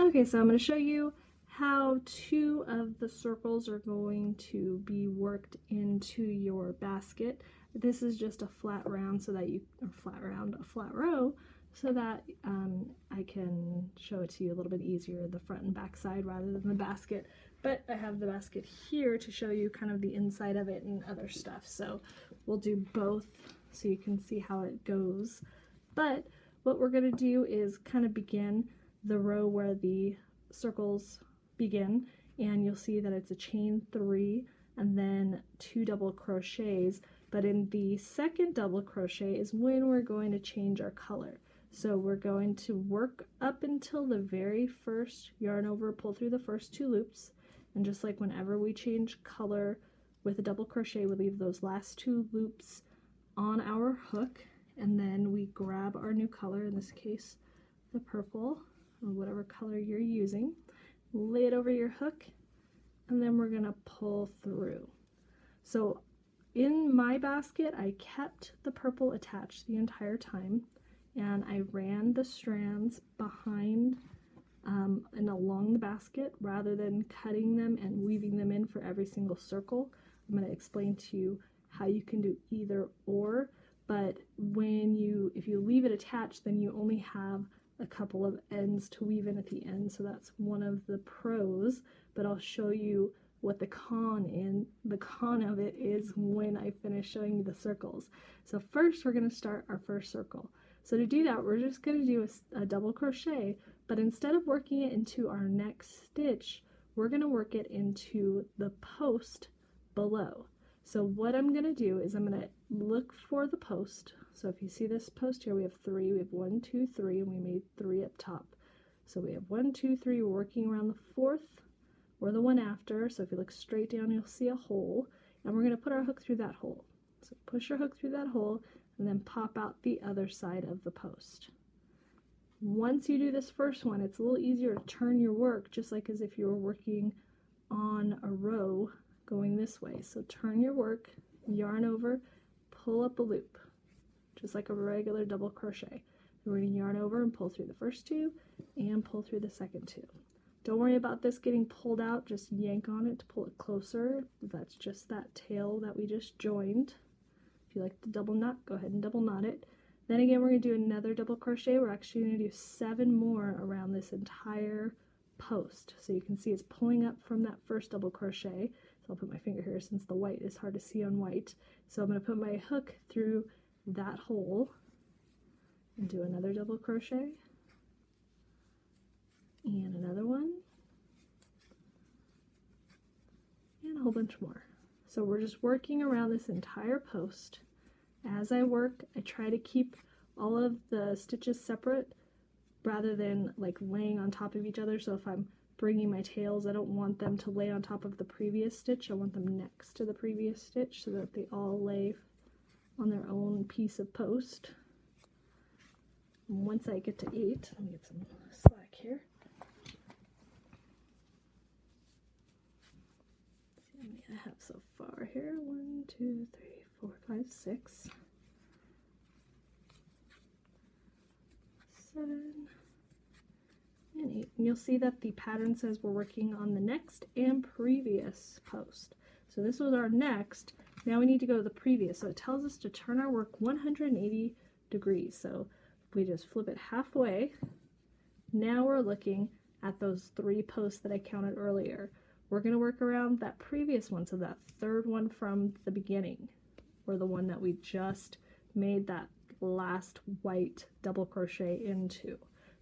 Okay, so I'm going to show you how two of the circles are going to be worked into your basket. This is just a flat round so that you, or a flat row, so that I can show it to you a little bit easier, the front and back side rather than the basket. But I have the basket here to show you kind of the inside of it and other stuff. So we'll do both so you can see how it goes. But what we're going to do is kind of begin the row where the circles begin, and you'll see that it's a chain 3 and then 2 double crochets, but in the second double crochet is when we're going to change our color. So we're going to work up until the very first yarn over, pull through the first 2 loops, and just like whenever we change color with a double crochet, we leave those last 2 loops on our hook, and then we grab our new color, in this case the purple, or whatever color you're using, lay it over your hook, and then we're going to pull through. So in my basket, I kept the purple attached the entire time, and I ran the strands behind and along the basket rather than cutting them and weaving them in for every single circle. I'm going to explain to you how you can do either or, but if you leave it attached, then you only have a couple of ends to weave in at the end, so that's one of the pros, but I'll show you what the con of it is when I finish showing you the circles. So first we're going to start our first circle. So to do that, we're just going to do a double crochet, but instead of working it into our next stitch, we're going to work it into the post below. So what I'm going to do is I'm going to look for the post. So if you see this post here, we have 3, we have 1, 2, 3, and we made 3 up top. So we have 1, 2, 3, we're working around the 4th or the one after. So if you look straight down, you'll see a hole, and we're going to put our hook through that hole. So push your hook through that hole and then pop out the other side of the post. Once you do this first one, it's a little easier to turn your work, just like as if you were working on a row going this way. So turn your work, yarn over, pull up a loop, just like a regular double crochet. We're going to yarn over and pull through the first 2 and pull through the second 2. Don't worry about this getting pulled out, just yank on it to pull it closer. That's just that tail that we just joined. If you like the double knot, go ahead and double knot it. Then again, we're going to do another double crochet. We're actually going to do 7 more around this entire post. So you can see it's pulling up from that first double crochet. So I'll put my finger here since the white is hard to see on white. So I'm going to put my hook through that hole and do another double crochet and another one and a whole bunch more. So we're just working around this entire post. As I work, I try to keep all of the stitches separate rather than like laying on top of each other. So if I'm bringing my tails, I don't want them to lay on top of the previous stitch. I want them next to the previous stitch so that they all lay on their own piece of post. And once I get to 8, let me get some slack here. See how many I have so far here. 1, 2, 3, 4, 5, 6, 7, and 8. And you'll see that the pattern says we're working on the next and previous post. So this was our next. Now we need to go to the previous. So it tells us to turn our work 180 degrees. So if we just flip it halfway, now we're looking at those 3 posts that I counted earlier. We're going to work around that previous one, so that third one from the beginning, or the one that we just made that last white double crochet into.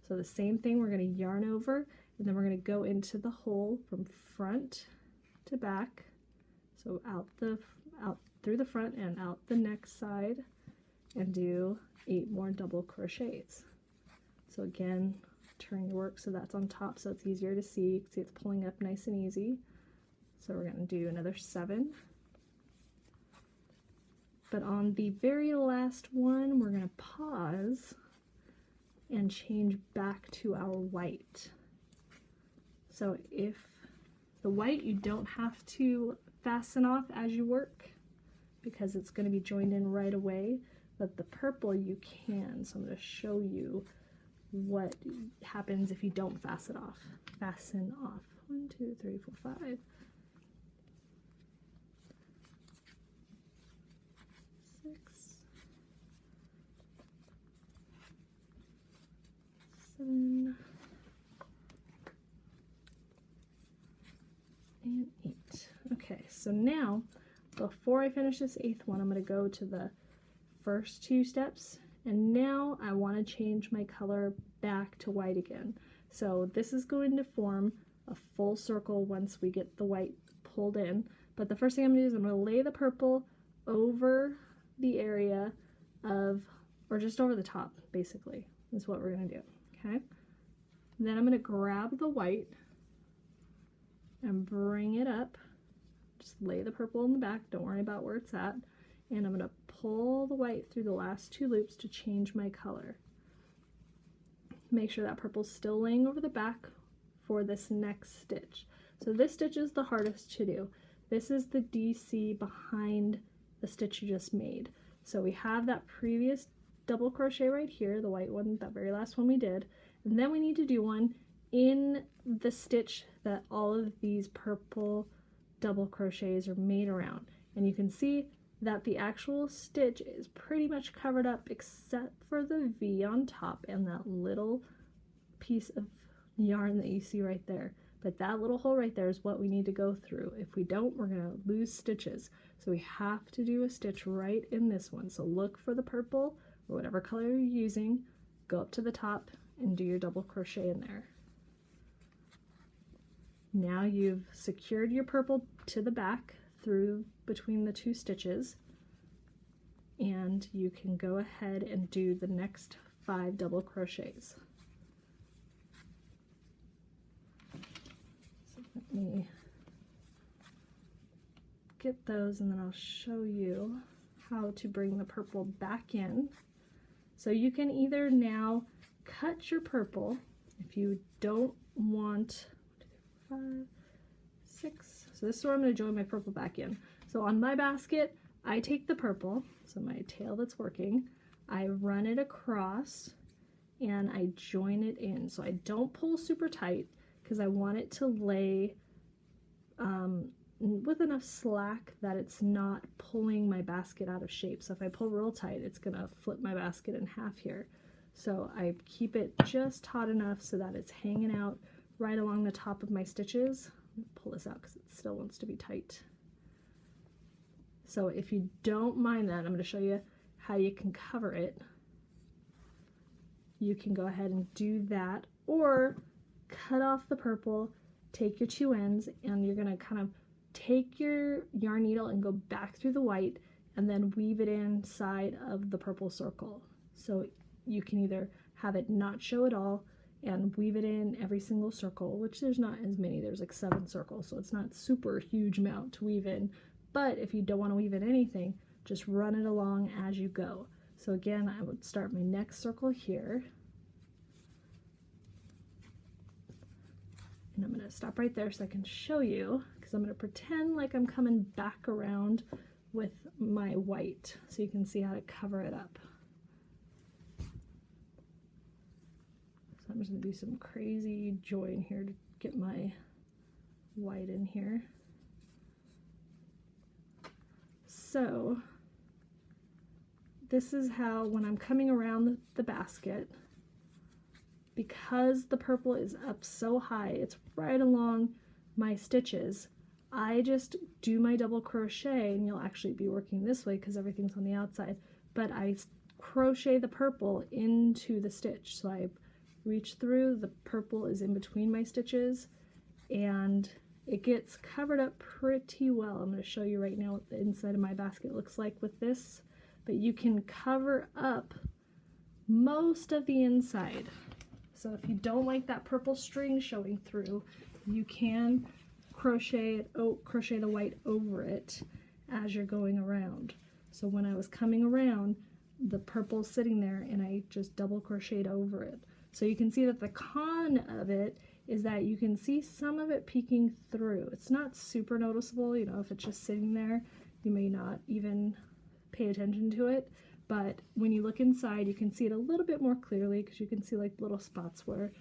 So the same thing, we're going to yarn over, and then we're going to go into the hole from front to back, so out through the front and out the next side, and do 8 more double crochets. So again, turn your work so that's on top so it's easier to see. You can see it's pulling up nice and easy. So we're going to do another 7. But on the very last one, we're going to pause and change back to our white. So if the white, you don't have to fasten off as you work because it's going to be joined in right away, but the purple you can. So I'm going to show you what happens if you don't fasten off. 1, 2, 3, 4, 5. 6, 7, and 8. Okay, so now before I finish this 8th one, I'm going to go to the first 2 steps, and now I want to change my color back to white again. So this is going to form a full circle once we get the white pulled in, but the first thing I'm going to do is I'm going to lay the purple over the area of, or just over the top, basically, is what we're going to do, okay? Then I'm going to grab the white and bring it up. Just lay the purple in the back, don't worry about where it's at, and I'm going to pull the white through the last 2 loops to change my color. Make sure that purple's still laying over the back for this next stitch. So this stitch is the hardest to do. This is the DC behind the stitch you just made. So we have that previous double crochet right here, the white one, that very last one we did, and then we need to do one in the stitch that all of these purple double crochets are made around. And you can see that the actual stitch is pretty much covered up except for the V on top and that little piece of yarn that you see right there. But that little hole right there is what we need to go through. If we don't, we're going to lose stitches. So we have to do a stitch right in this one. So look for the purple or whatever color you're using, go up to the top and do your double crochet in there. Now you've secured your purple to the back through between the 2 stitches, and you can go ahead and do the next 5 double crochets. So let me get those and then I'll show you how to bring the purple back in. So you can either now cut your purple if you don't want 5, 6. So this is where I'm going to join my purple back in. So on my basket, I take the purple, so my tail that's working, I run it across and I join it in. So I don't pull super tight because I want it to lay with enough slack that it's not pulling my basket out of shape. So if I pull real tight, it's going to flip my basket in half here. So I keep it just taut enough so that it's hanging out right along the top of my stitches. Pull this out because it still wants to be tight. So if you don't mind that, I'm going to show you how you can cover it. You can go ahead and do that, or cut off the purple, take your 2 ends, and you're going to kind of take your yarn needle and go back through the white and then weave it inside of the purple circle. So you can either have it not show at all and weave it in every single circle, which there's not as many, there's like 7 circles, so it's not super huge amount to weave in. But if you don't want to weave in anything, just run it along as you go. So again, I would start my next circle here, and I'm going to stop right there so I can show you, because I'm going to pretend like I'm coming back around with my white so you can see how to cover it up. So I'm just going to do some crazy join here to get my white in here. So this is how, when I'm coming around the basket, because the purple is up so high, it's right along my stitches, I just do my double crochet, and you'll actually be working this way because everything's on the outside, but I crochet the purple into the stitch. So I reach through, the purple is in between my stitches, and it gets covered up pretty well. I'm going to show you right now what the inside of my basket looks like with this, but you can cover up most of the inside. So if you don't like that purple string showing through, you can crochet the white over it as you're going around. So when I was coming around, the purple's sitting there and I just double crocheted over it. So you can see that the con of it is that you can see some of it peeking through. It's not super noticeable, you know, if it's just sitting there, you may not even pay attention to it, but when you look inside, you can see it a little bit more clearly because you can see like little spots where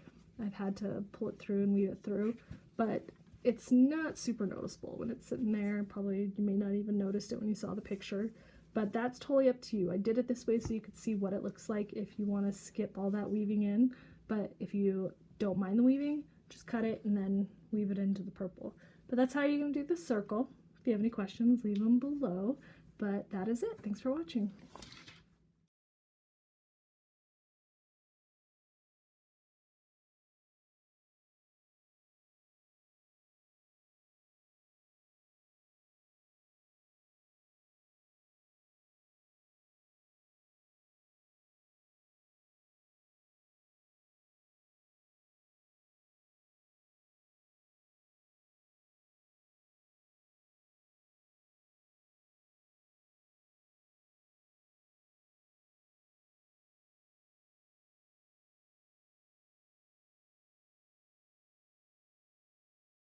I've had to pull it through and weave it through, but it's not super noticeable when it's sitting there. Probably you may not even noticed it when you saw the picture, but that's totally up to you. I did it this way so you could see what it looks like if you want to skip all that weaving in, but if you don't mind the weaving, just cut it and then weave it into the purple. But that's how you're going to do the circle. If you have any questions, leave them below. But that is it. Thanks for watching.